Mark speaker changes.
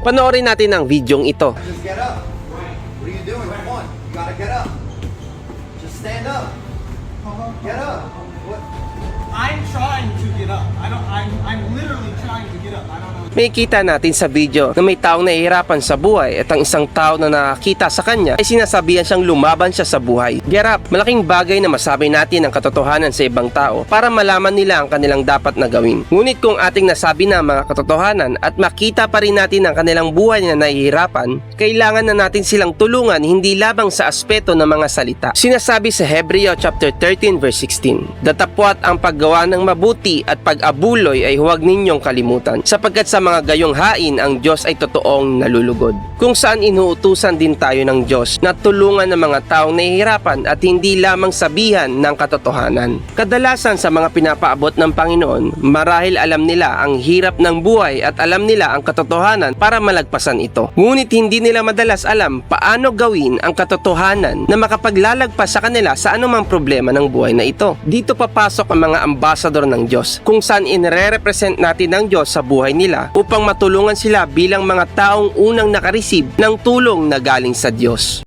Speaker 1: Panoorin natin ang videong ito.
Speaker 2: Just get up. What are you doing? Come on. You gotta get up. Just stand up. Get up. What?
Speaker 3: I'm trying to get up. I'm literally trying to get up. I don't know.
Speaker 1: May kita natin sa video na may taong nahihirapan sa buhay at ang isang tao na nakakita sa kanya ay sinasabihan siyang lumaban siya sa buhay. Get up! Malaking bagay na masabi natin ang katotohanan sa ibang tao para malaman nila ang kanilang dapat na gawin. Ngunit kung ating nasabi na ang mga katotohanan at makita pa rin natin ang kanilang buhay na nahihirapan, kailangan na natin silang tulungan hindi labang sa aspeto ng mga salita. Sinasabi sa Hebreo chapter 13 verse 16, datapwat ang paggawa ng mabuti at pag-abuloy ay huwag ninyong kalimutan, sapagkat sa mga gayong hain ang Diyos ay totoong nalulugod. Kung saan inuutusan din tayo ng Diyos na tulungan ng mga taong nahihirapan at hindi lamang sabihan ng katotohanan. Kadalasan sa mga pinapaabot ng Panginoon, marahil alam nila ang hirap ng buhay at alam nila ang katotohanan para malagpasan ito. Ngunit hindi nila madalas alam paano gawin ang katotohanan na makapaglalagpas sa kanila sa anumang problema ng buhay na ito. Dito papasok ang mga ambasador ng Diyos, kung saan inire-represent natin ng Diyos sa buhay nila upang matulungan sila bilang mga taong unang nakareceive ng tulong na galing sa Diyos.